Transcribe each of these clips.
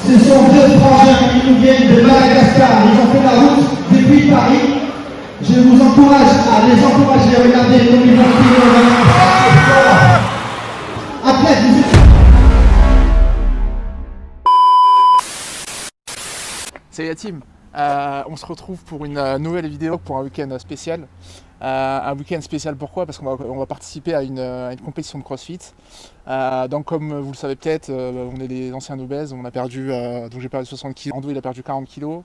Ce sont deux frangins qui nous viennent de Madagascar. Ils ont fait la route depuis Paris. Je vous encourage à les encourager à regarder comme ils vont finir. Athlète, vous êtes... Salut la team, on se retrouve pour une nouvelle vidéo pour un week-end spécial. Un week-end spécial pourquoi? Parce qu'on va participer à une compétition de CrossFit. Donc comme vous le savez peut-être, on est des anciens obèses, on a perdu, donc j'ai perdu 60 kg, Ando il a perdu 40 kg.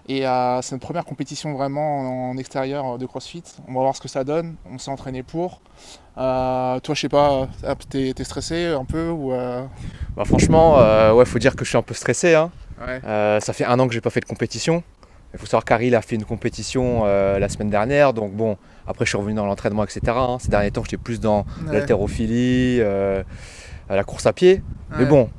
Et c'est notre première compétition vraiment en extérieur de CrossFit. On va voir ce que ça donne. On s'est entraîné pour. Toi, je sais pas, t'es stressé un peu ou Bah franchement, ouais, faut dire que je suis un peu stressé. Hein. Ouais. Ça fait 1 an que j'ai pas fait de compétition. Il faut savoir qu'Harry a fait une compétition la semaine dernière. Donc bon, après je suis revenu dans l'entraînement, etc. Hein. Ces derniers temps, j'étais plus dans l'haltérophilie, la course à pied. Ouais. Mais bon,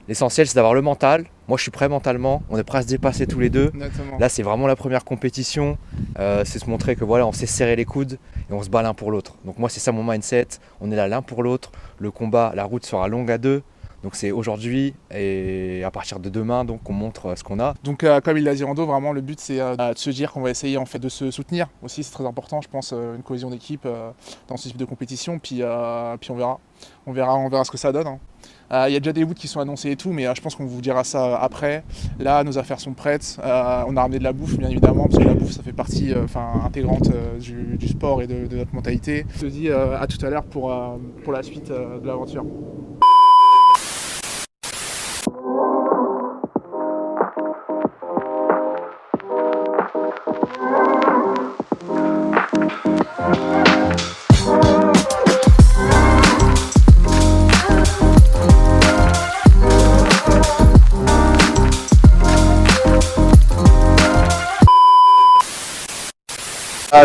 l'essentiel c'est d'avoir le mental. Moi je suis prêt mentalement, on est prêt à se dépasser tous les deux. Exactement. Là c'est vraiment la première compétition, c'est se montrer que voilà, on sait serrer les coudes et on se bat l'un pour l'autre. Donc moi c'est ça mon mindset, on est là l'un pour l'autre, le combat, la route sera longue à deux. Donc c'est aujourd'hui et à partir de demain donc on montre ce qu'on a. Donc comme il l'a dit Rando, vraiment le but c'est de se dire qu'on va essayer en fait de se soutenir aussi, c'est très important je pense, une cohésion d'équipe dans ce type de compétition, puis on verra ce que ça donne. Hein. Il y a déjà des routes qui sont annoncées et tout, mais je pense qu'on vous dira ça après. Là, nos affaires sont prêtes. On a ramené de la bouffe, bien évidemment, parce que la bouffe, ça fait partie intégrante du sport et de notre mentalité. Je te dis à tout à l'heure pour la suite de l'aventure.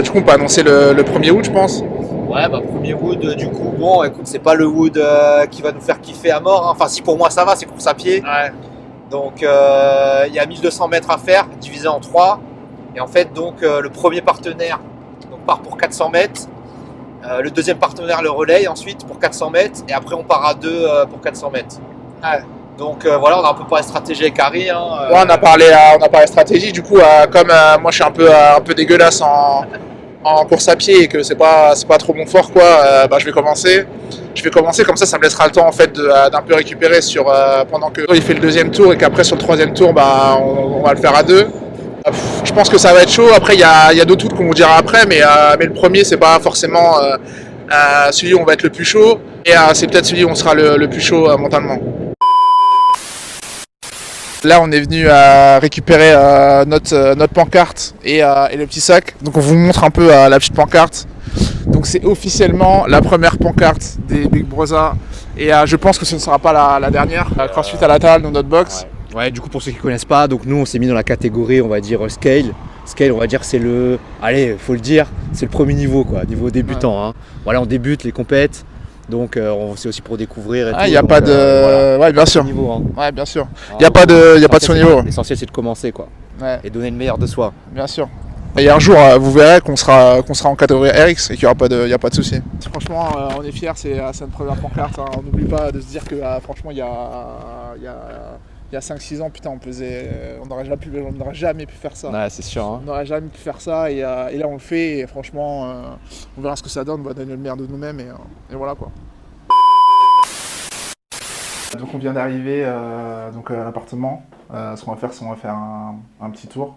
Du coup, on peut annoncer le 1er août, je pense. Ouais, bah 1er wood, du coup, bon, écoute, c'est pas le wood qui va nous faire kiffer à mort. Hein. Enfin, si pour moi ça va, c'est course à pied. Ouais. Donc, il y a 1200 mètres à faire, divisé en 3. Et en fait, donc, le premier partenaire donc, part pour 400 mètres. Le deuxième partenaire le relaye ensuite pour 400 mètres. Et après, on part à 2 pour 400 mètres. Ouais. Donc, voilà, on a un peu parlé stratégie avec Harry. Hein, Ouais, on a parlé stratégie. Du coup, comme moi, je suis un peu dégueulasse en course à pied et que c'est pas trop mon fort, quoi. Je vais commencer. Comme ça me laissera le temps en fait d'un peu récupérer pendant que il fait le deuxième tour et qu'après sur le troisième tour, on va le faire à 2. Je pense que ça va être chaud. Après, il y a d'autres trucs qu'on vous dira après, mais le premier, c'est pas forcément celui où on va être le plus chaud, et c'est peut-être celui où on sera le plus chaud mentalement. Là, on est venu récupérer notre pancarte et le petit sac. Donc, on vous montre un peu la petite pancarte. Donc, c'est officiellement la première pancarte des Big Brother. Et je pense que ce ne sera pas la dernière. CrossFit à la table dans notre box. Ouais, du coup pour ceux qui connaissent pas, donc nous on s'est mis dans la catégorie on va dire scale. Scale on va dire c'est faut le dire, c'est le premier niveau quoi, niveau débutant. Ouais. Hein. Voilà, on débute les compètes. Donc c'est aussi pour découvrir et tout. Il n'y a pas de... Voilà. Ouais, bien sûr. Niveau, hein. Ouais, bien sûr. Il n'y a pas de son niveau. L'essentiel c'est de commencer quoi. Ouais. Et donner le meilleur de soi. Bien sûr. Et un jour, vous verrez qu'on sera en catégorie RX et qu'il n'y a pas de souci. Franchement, on est fiers, c'est notre première pancarte. Hein. On n'oublie pas de se dire que franchement, il y a 5-6 ans, putain, on n'aurait jamais pu faire ça. Ouais, c'est sûr. Hein. On n'aurait jamais pu faire ça et là, on le fait. Et franchement, on verra ce que ça donne. On va donner le meilleur de nous-mêmes et voilà quoi. Donc, on vient d'arriver à l'appartement. Ce qu'on va faire, c'est qu'on va faire un petit tour.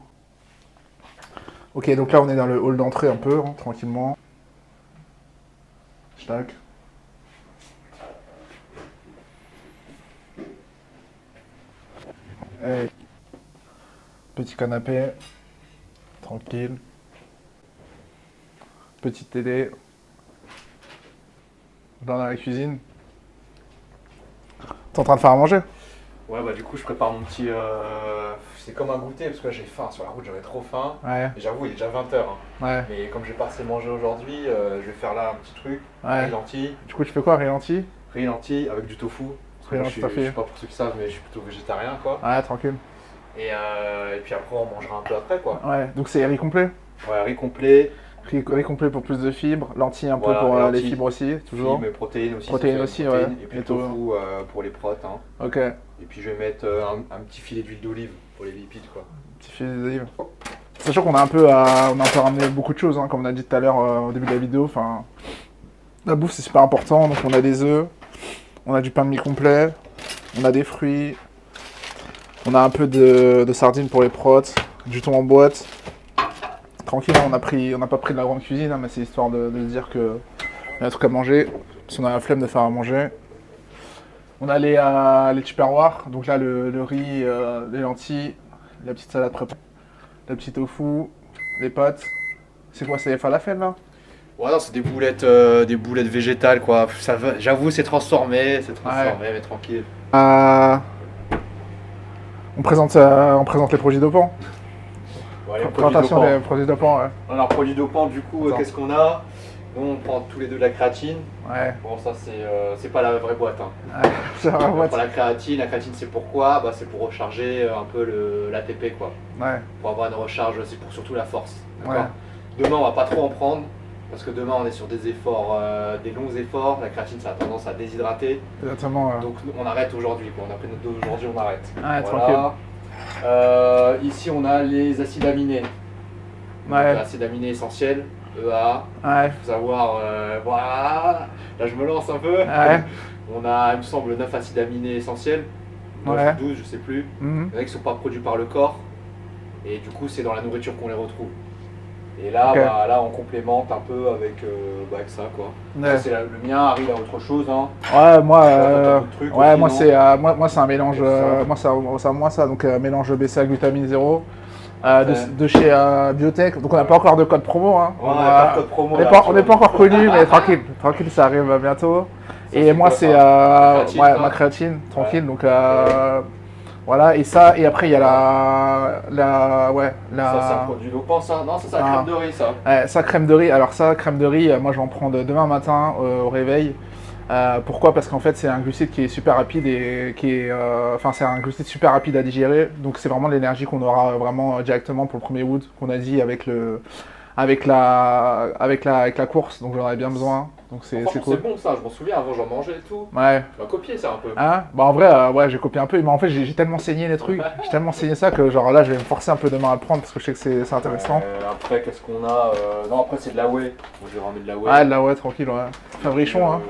Ok, donc là on est dans le hall d'entrée un peu, hein, tranquillement. Tac. Hey. Petit canapé, tranquille. Petite télé. Dans la cuisine. T'es en train de faire à manger? Ouais, bah du coup je prépare mon petit... C'est comme un goûter parce que là j'ai faim, sur la route j'avais trop faim. Ouais. Et j'avoue il est déjà 20h. Hein. Ouais. Mais comme j'ai pas assez mangé aujourd'hui, je vais faire là un petit truc, riz lentilles. Du coup tu fais quoi, riz lentilles? Riz lentilles avec du tofu. Parce que je suis pas pour ceux qui savent mais je suis plutôt végétarien quoi. Ouais, tranquille. Et puis après, on mangera un peu après, quoi. Ouais, donc c'est riz complet. Ouais, riz complet, Riz complet pour plus de fibres, lentilles un peu Voilà, pour les les lentilles. fibres aussi, toujours. mais protéines aussi. Protéines ça fait aussi, protéines. ouais. Et puis Et le tofu pour les protes. Hein. Ok, Et puis je vais mettre un petit filet d'huile d'olive pour les lipides, quoi. petit filet d'olive. Sachant qu'on a un peu ramené beaucoup de choses, hein, comme on a dit tout à l'heure au début de la vidéo. Enfin, la bouffe c'est super important, donc on a des œufs, on a du pain de mie complet, on a des fruits, on a un peu de sardines pour les protes, du thon en boîte. Tranquille, hein, on n'a pas pris de la grande cuisine, hein, mais c'est histoire de se dire que y a un truc à manger, parce qu'on a la flemme de faire à manger. On a les tupperwares, donc là le riz, les lentilles, la petite salade préparée, le petit tofu, les pâtes. C'est quoi, c'est les falafels là? Ouais, non, c'est des boulettes végétales, quoi. J'avoue, c'est transformé, mais tranquille. On présente les produits dopants. Ouais, les produits Présentation dopants. des produits dopants, ouais. Alors, produits dopants, du coup, Attends. qu'est-ce qu'on a? Nous, on prend tous les deux de la créatine. Ouais, Bon, ça, c'est pas la vraie boîte. Hein. c'est vrai, On ouais. prend la créatine, c'est pourquoi? Bah, c'est pour recharger un peu l'ATP, quoi. Ouais, Pour avoir une recharge, c'est pour surtout la force. D'accord. ouais. Demain, on va pas trop en prendre. Parce que demain, on est sur des efforts, des longs efforts. La créatine, ça a tendance à déshydrater. Exactement. Donc, on arrête aujourd'hui, quoi. On a pris notre dose aujourd'hui, on arrête. Ouais, Voilà. Ici, on a les acides aminés. Ouais. Acides aminés essentiels, EA. Ouais, Il faut savoir, voilà. Là, je me lance un peu. ouais. On a, il me semble, 9 acides aminés essentiels. 9 Ouais. ou 12, je sais plus. Mhm. Il y en a qui ne sont pas produits par le corps. Et du coup, c'est dans la nourriture qu'on les retrouve. Et là, Ok. là, on complémente un peu avec ça, quoi. Ouais. Ça, c'est le mien, Harry, il a autre chose. Hein. Ouais, moi, T'as d'autres trucs ouais, aussi, moi non? c'est moi c'est un mélange, Ça. moi ça, donc mélange BCA glutamine 0 Ouais. de chez Biotech. Donc on n'a pas encore de code promo, hein. Ouais, on a pas de code promo, on n'est là, pas, tu on n'est vois. pas encore connu, mais tranquille, ça arrive bientôt. Ça, Et c'est moi quoi, c'est ça? La créatine, ouais, ça ma créatine, tranquille. Ouais. Donc voilà, et ça, et après il y a Ça, c'est un produit dopant, ça? Non, ça, c'est la Ah. crème de riz, ça. ça, crème de riz. Alors ça, crème de riz, moi je vais en prendre demain matin au réveil. Pourquoi? Parce qu'en fait c'est un glucide qui est super rapide et qui est, c'est un glucide super rapide à digérer. Donc c'est vraiment de l'énergie qu'on aura vraiment directement pour le 1er août qu'on a dit avec la course. Donc j'en aurais bien besoin. Donc c'est Franchement, cool. c'est bon, ça. Je m'en souviens, avant, j'en mangeais et tout. Ouais. Tu vas copier ça un peu. Hein? Bah en vrai, ouais, j'ai copié un peu, mais en fait j'ai tellement saigné les trucs, j'ai tellement saigné ça que genre là je vais me forcer un peu demain à le prendre parce que je sais que c'est intéressant. Après, qu'est-ce qu'on a? Non, après, c'est de la whey. Bon, je vais ramener de la whey. Ouais, là ouais, tranquille, ouais. Fabrichon, hein.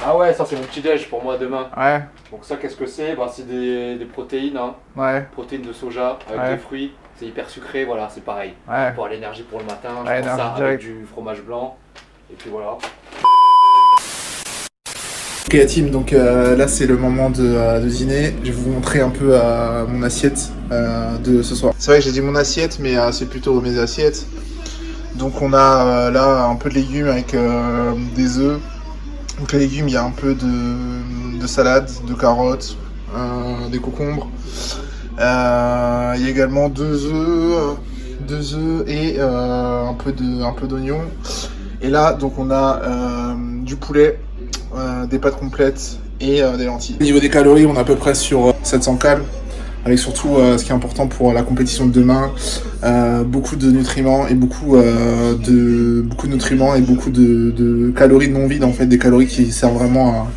Ah ouais, ça c'est mon petit déj pour moi demain. Ouais, Donc ça, qu'est-ce que c'est? Bah, c'est des protéines, hein. ouais, Protéines de soja avec Ouais. des fruits. C'est hyper sucré, voilà, c'est pareil. ouais. Pour l'énergie pour le matin, je Ouais, prends ça énergie avec direct. du fromage blanc. Et puis voilà. Ok la team, donc là c'est le moment de dîner. Je vais vous montrer un peu mon assiette de ce soir. C'est vrai que j'ai dit mon assiette, mais c'est plutôt mes assiettes. Donc on a là un peu de légumes avec des œufs. Donc les légumes, il y a un peu de salade, de carottes, des concombres. Il y a également deux œufs et un peu d'oignon. Et là, donc on a du poulet, des pâtes complètes et des lentilles. Au niveau des calories, on est à peu près sur 700 calories, avec surtout ce qui est important pour la compétition de demain, beaucoup de nutriments et beaucoup de nutriments et beaucoup de calories non vides en fait, des calories qui servent vraiment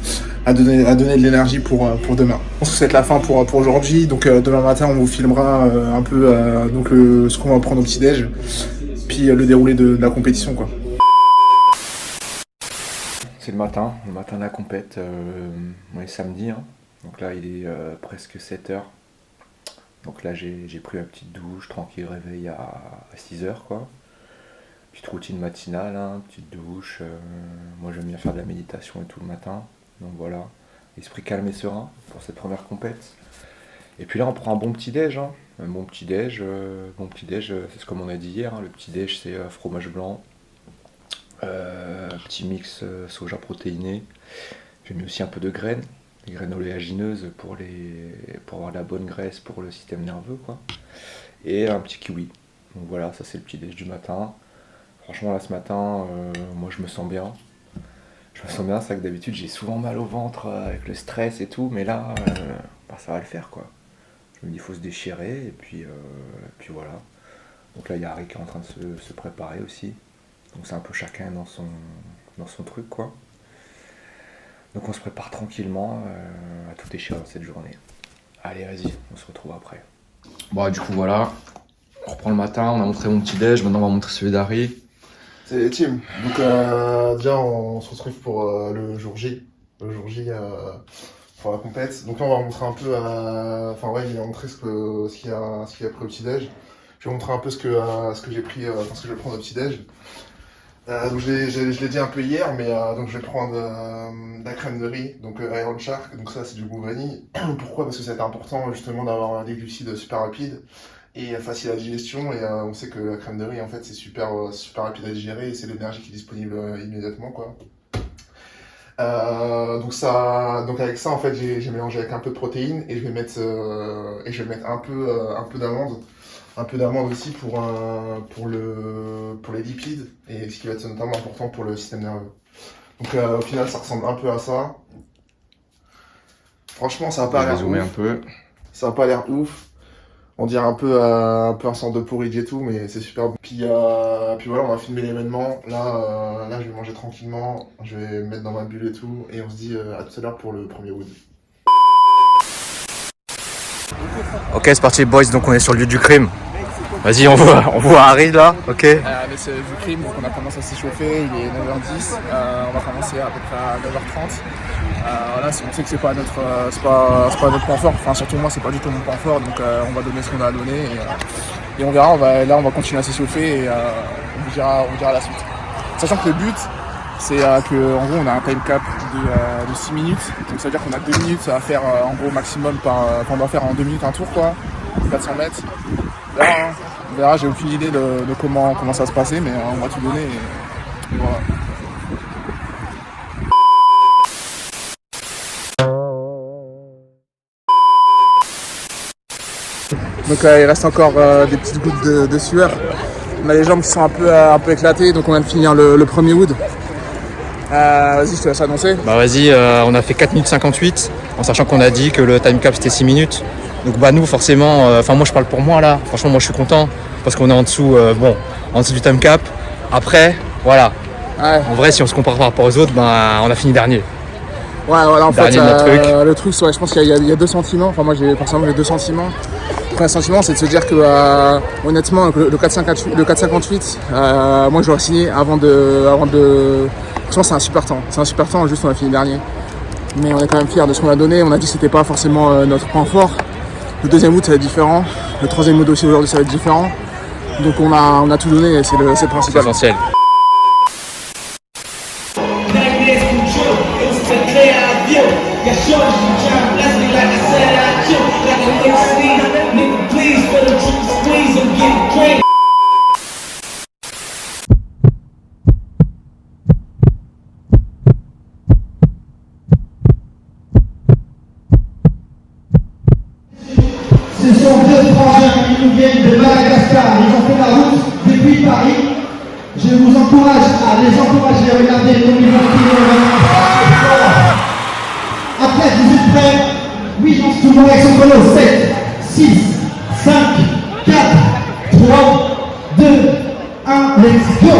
à donner de l'énergie pour demain. Je pense que ça va être la fin pour aujourd'hui, donc demain matin on vous filmera un peu ce qu'on va prendre au petit-déj, puis le déroulé de la compétition quoi. C'est le matin de la compète, on est samedi, hein. Donc là il est presque 7h. Donc là j'ai pris ma petite douche, tranquille, réveil à 6h quoi. Petite routine matinale, hein, petite douche, moi j'aime bien faire de la méditation et tout le matin. Donc voilà, esprit calme et serein pour cette première compète. Et puis là on prend un bon petit déj, hein. Un bon petit déj, c'est comme on a dit hier, hein. Le petit déj c'est fromage blanc, petit mix soja protéiné. J'ai mis aussi un peu de graines, des graines oléagineuses pour avoir de la bonne graisse pour le système nerveux quoi. Et un petit kiwi. Donc voilà, ça c'est le petit déj du matin. Franchement là ce matin, moi je me sens bien. C'est vrai que d'habitude j'ai souvent mal au ventre avec le stress et tout, mais là, ça va le faire quoi. Je me dis il faut se déchirer et puis voilà. Donc là il y a Harry qui est en train de se préparer aussi. Donc c'est un peu chacun dans son truc quoi. Donc on se prépare tranquillement à tout déchirer dans cette journée. Allez vas-y, on se retrouve après. Bon du coup voilà, on reprend le matin, on a montré mon petit déj, maintenant on va montrer celui d'Harry. C'est les teams. Donc déjà on se retrouve pour le jour J. Le jour J pour la compète. Donc là on va montrer un peu enfin ouais, il va montrer ce qu'il y a pris au petit déj. Je vais montrer un peu ce que j'ai pris, ce que je vais prendre au petit déj. Donc je l'ai dit un peu hier, mais donc je vais prendre de la crème de riz, donc Iron Shark, donc ça c'est du goût vanille. Pourquoi? Parce que c'est important justement d'avoir des glucides super rapides et facile à digestion, et on sait que la crème de riz en fait c'est super rapide à digérer et c'est l'énergie qui est disponible immédiatement quoi. Donc avec ça en fait j'ai mélangé avec un peu de protéines et je vais mettre un peu d'amandes. Un peu d'amande aussi pour les lipides, et ce qui va être notamment important pour le système nerveux. Donc au final ça ressemble un peu à ça. Franchement ça va pas l'air ouf. Ça va pas l'air ouf. On dirait un peu un sorte de porridge et tout, mais c'est super bon. Puis voilà, on va filmer l'événement. Là je vais manger tranquillement, je vais me mettre dans ma bulle et tout, et on se dit à tout à l'heure pour le premier wood. Ok c'est parti boys, donc on est sur le lieu du crime. Vas-y, on voit Harry là, ok. C'est du crime, donc on a commencé à s'échauffer, il est 9h10, on va commencer à peu près à 9h30. Voilà, on sait que c'est pas notre point fort, enfin surtout moi c'est pas du tout mon point fort, donc on va donner ce qu'on a à donner et on verra, on va continuer à s'échauffer et on vous dira la suite. Sachant que le but c'est qu'en gros on a un time cap de 6 minutes, donc ça veut dire qu'on a 2 minutes à faire en gros maximum on doit faire en 2 minutes un tour quoi, 400 mètres. On verra, j'ai aucune idée de comment ça va se passer, mais on va tout donner et voilà. Donc il reste encore des petites gouttes de sueur. On a les jambes qui sont un peu éclatées, donc on vient de finir le premier wood. Vas-y, je te laisse annoncer. Bah vas-y, on a fait 4 minutes 58, en sachant qu'on a dit que le time cap c'était 6 minutes. Donc bah nous forcément, moi je parle pour moi là, franchement moi je suis content parce qu'on est en dessous, en dessous du time cap. Après, voilà, Ouais. en vrai si on se compare par rapport aux autres, bah on a fini dernier. Ouais, voilà, en fait, Dernier de notre truc. le truc, ouais, je pense qu'il y a deux sentiments. Enfin, moi, personnellement, j'ai deux sentiments. Le premier sentiment, c'est de se dire que, honnêtement, le 4,58, moi, j'aurais signé avant de. Franchement, c'est un super temps. C'est un super temps, juste on a fini dernier. Mais on est quand même fiers de ce qu'on a donné. On a dit que c'était pas forcément notre point fort. Le deuxième août, ça va être différent. Le troisième août aussi, aujourd'hui, ça va être différent. Donc, on a tout donné et c'est le C'est principal. essentiel. Ce sont deux frangins qui nous viennent de Madagascar. Ils ont fait la route depuis Paris. Je vous encourage à les encourager à regarder comme ils vont finir. Après, vous êtes prêts? Oui, lance tout le monde avec son chrono. 7, 6, 5, 4, 3, 2, 1, let's go!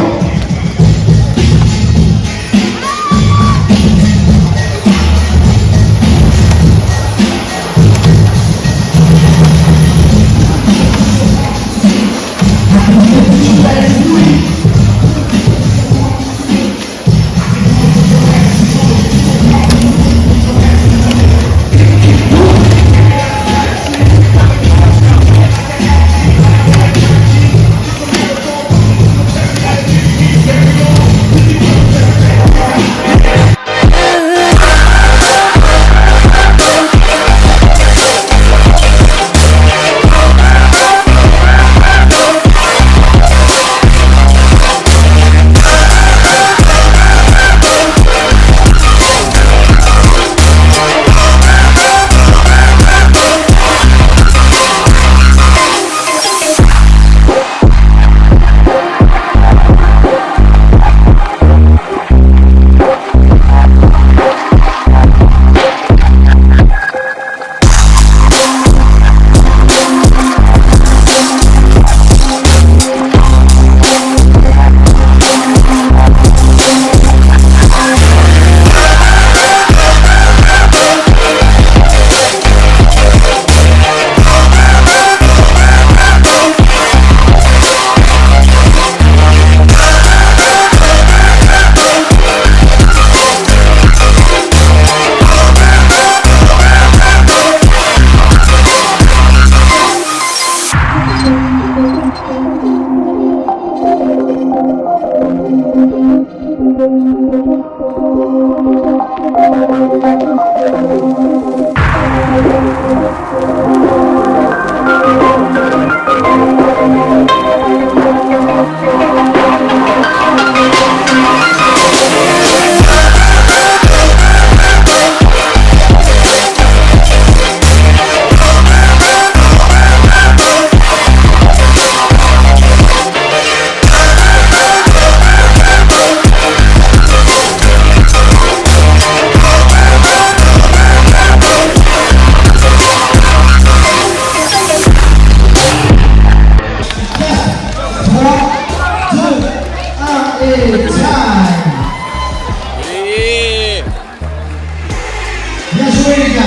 Bien joué les gars.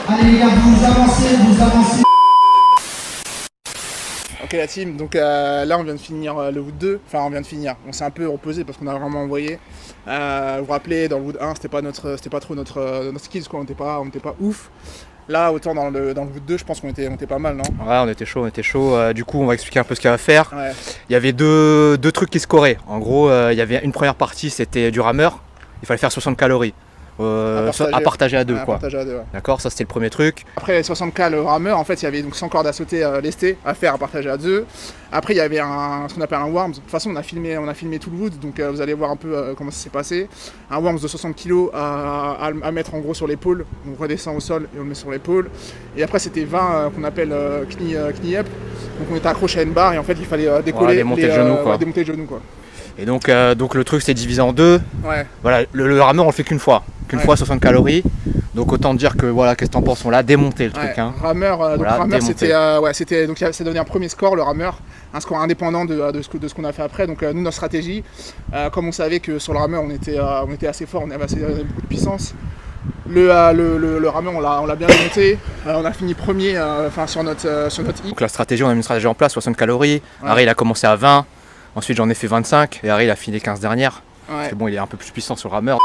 Allez les gars, vous avancez, vous avancez. Ok la team, donc là on vient de finir le Wood 2, enfin on vient de finir, on s'est un peu reposé parce qu'on a vraiment envoyé. Vous vous rappelez, dans le Wood 1 c'était pas trop notre skills quoi, on était pas ouf. Là autant dans le Wood 2 je pense qu'on était pas mal, non? Ouais, on était chaud. Du coup, on va expliquer un peu ce qu'il y a à faire. Ouais. Il y avait deux trucs qui scoraient. En gros, il y avait une première partie, c'était du rameur. Il fallait faire 60 calories. À partager à deux, Ouais, quoi. à partager à deux, ouais. D'accord, ça c'était le premier truc. Après les 60K le rameur, en fait il y avait donc 100 cordes à sauter lestées à faire à partager à deux. Après il y avait ce qu'on appelle un worms. De toute façon on a filmé tout le wood, donc vous allez voir un peu comment ça s'est passé. Un worms de 60 kg à mettre en gros sur l'épaule. On redescend au sol et on le met sur l'épaule. Et après c'était 20 qu'on appelle knie up. Donc on était accroché à une barre et en fait il fallait décoller, démonter le genou, quoi. démonter le genou quoi. Et donc le truc c'est divisé en deux. Ouais. Voilà, le rameur on le fait qu'une fois. Qu'une fois 60 calories. Donc autant dire que voilà, qu'est-ce que t'en penses, on l'a démonté le truc. Hein. Rameur, Voilà, rameur démonté. c'était donc ça donnait un premier score le rameur, un score indépendant de ce qu'on a fait après. Donc nous notre stratégie, comme on savait que sur le rameur on était assez fort, on avait beaucoup de puissance. Le rameur on l'a bien démonté, on a fini premier sur notre hit. Donc la stratégie, on a mis une stratégie en place, 60 calories. Ouais. Harry il a commencé à 20. Ensuite j'en ai fait 25 et Harry il a fini les 15 dernières. Ouais. Parce que bon, il est un peu plus puissant sur le rameur.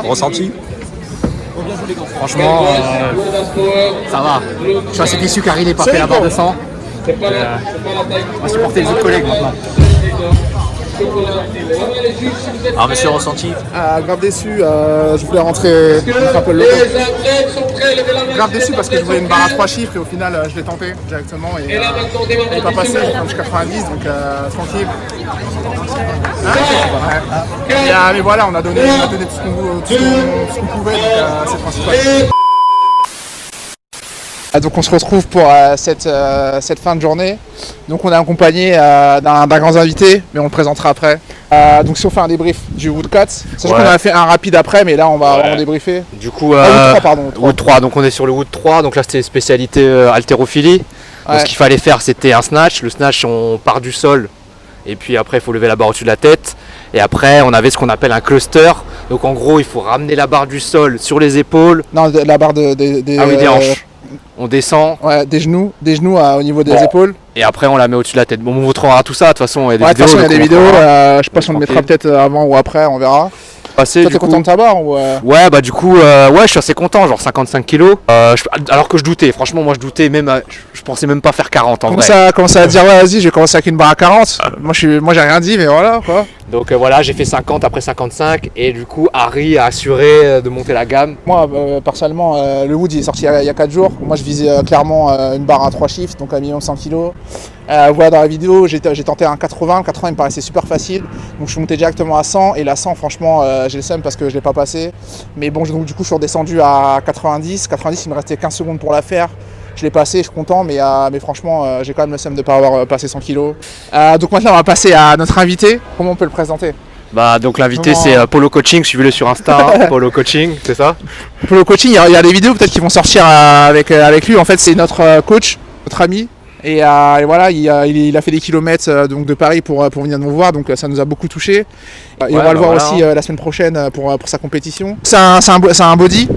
Ressenti? Franchement, ça va. Je suis assez déçu qu'Harry n'ait pas fait la barre de 100. On va supporter les autres collègues maintenant. Alors monsieur, ressenti? Grave déçu, je voulais rentrer un peu le logo. Grave déçu parce que je voulais une barre à 3 chiffres et au final je l'ai tenté directement et elle n'est pas passée, j'ai fait jusqu'à 90 donc tranquille. Mais voilà, on a donné tout ce qu'on pouvait donc c'est le principal. Donc on se retrouve pour cette fin de journée. Donc on est accompagné d'un grand invité, mais on le présentera après. Donc si on fait un débrief du Wood4, sachant qu'on a fait un rapide après, mais là on va vraiment débriefer. Du coup, Wood 3, pardon. Wood 3, donc on est sur le Wood 3, donc là c'était spécialité haltérophilie. Donc ce qu'il fallait faire c'était un snatch. Le snatch, on part du sol et puis après il faut lever la barre au-dessus de la tête. Et après on avait ce qu'on appelle un cluster. Donc en gros il faut ramener la barre du sol sur les épaules. Non, la barre des hanches. On descend. Ouais, des genoux au niveau des épaules. Et après on la met au-dessus de la tête. Bon, on vous montrera tout ça, de toute façon il y a des vidéos. Il y a des vidéos, je sais pas si on le mettra peut-être avant ou après, on verra. Toi t'es content de ta barre ou Ouais, bah du coup, ouais, je suis assez content, genre 55 kilos. Alors que je doutais, franchement, moi je doutais même, je pensais même pas faire 40 en vrai. Commencer à dire, ouais, vas-y, je vais commencer avec une barre à 40. Moi j'ai rien dit, mais voilà quoi. Donc voilà, j'ai fait 50 après 55 et du coup, Harry a assuré de monter la gamme. Moi, personnellement, le Wood il est sorti il y a 4 jours. Moi je visais clairement une barre à 3 chiffres, donc un minimum 100 kg. Voilà, dans la vidéo, j'ai tenté un 80. Le 80 il me paraissait super facile. Donc je suis monté directement à 100. Et la 100, franchement, j'ai le seum parce que je l'ai pas passé. Mais bon, donc, du coup, je suis redescendu à 90. 90, il me restait 15 secondes pour la faire. Je l'ai passé, je suis content, mais franchement, j'ai quand même le seum de ne pas avoir passé 100 kg. Donc maintenant, on va passer à notre invité. Comment on peut le présenter? Bah donc l'invité c'est Polo Coaching, suivez-le sur Insta, hein, Polo Coaching, c'est ça? Polo Coaching, il y a des vidéos peut-être qui vont sortir avec lui. En fait, c'est notre coach, notre ami. Et voilà, il a fait des kilomètres donc de Paris pour venir nous voir, donc ça nous a beaucoup touché. Et on va le voir aussi la semaine prochaine pour sa compétition. C'est un body.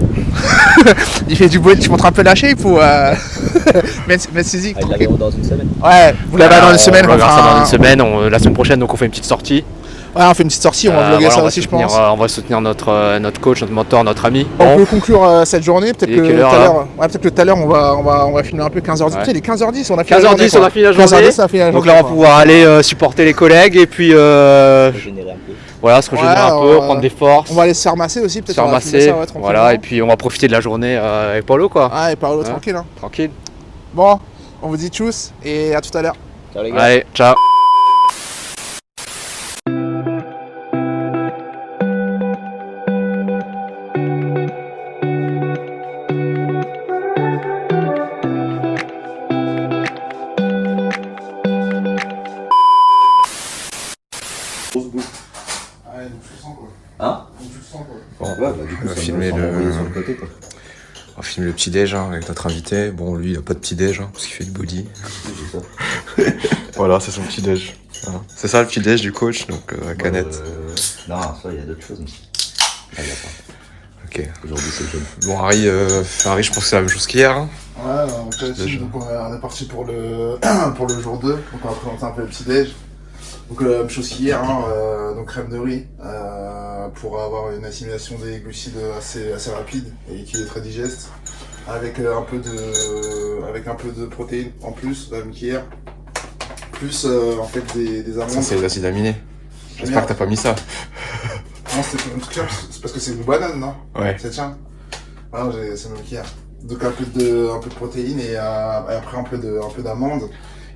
Il fait du body, je montre un peu la shape ou mettre physique. Il la verra dans une semaine. Ouais, vous la verrez dans une semaine. On va voir ça dans une semaine, la semaine prochaine, donc on fait une petite sortie. Ouais, on fait une petite sortie, on va vlogger ça aussi, je pense. On va soutenir notre coach, notre mentor, notre ami. On peut conclure cette journée, peut-être que tout à l'heure on va filmer un peu 15h10. Ouais. Il est 15h10, on a fini 15h10, on a fini la journée. Donc là on va pouvoir aller supporter les collègues et puis voilà, se régénérer un peu, prendre des forces. On va aller se faire masser aussi, peut-être. Se faire masser, voilà, et puis on va profiter de la journée avec Paulo quoi. Ah, et Paulo, tranquille. Hein. Tranquille. Bon, on vous dit tchuss et à tout à l'heure. Ciao les gars. Allez, ciao. Bon, ouais, du coup, on va filmer le petit déj hein, avec notre invité. Bon, lui, il a pas de petit déj hein, parce qu'il fait du body. Voilà, c'est son petit déj. Voilà. C'est ça le petit déj du coach, donc la canette. Non, ça, il y a d'autres choses. Ah, il y a pas. Ok. Aujourd'hui, c'est jeune. Bon, Harry, je pense que c'est la même chose qu'hier. Hein. Ouais, donc on est parti pour le jour 2. Donc on va présenter un peu le petit déj. Donc la même chose qu'hier, hein, donc crème de riz pour avoir une assimilation des glucides assez rapide et qui est très digeste, avec un peu de protéines en plus, même qu'hier, plus en fait des amandes. Ça c'est les acides aminés. J'espère que t'as pas mis ça. Non, c'est parce que c'est une banane, non? Ouais. Ça tient. Ah non, c'est même qu'hier. Donc un peu de protéines et après un peu d'amandes.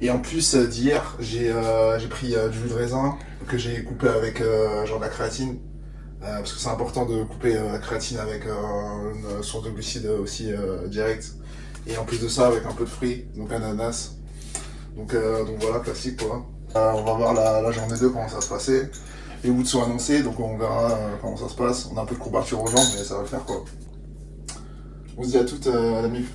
Et en plus d'hier, j'ai pris du jus de raisin que j'ai coupé avec genre de la créatine. Parce que c'est important de couper la créatine avec une source de glucides aussi directe. Et en plus de ça, avec un peu de fruits, donc ananas. Donc voilà, classique quoi. On va voir la journée 2, comment ça va se passer. Les Woods sont annoncés, donc on verra comment ça se passe. On a un peu de courbature aux jambes, mais ça va le faire quoi. On se dit à toutes la MIF.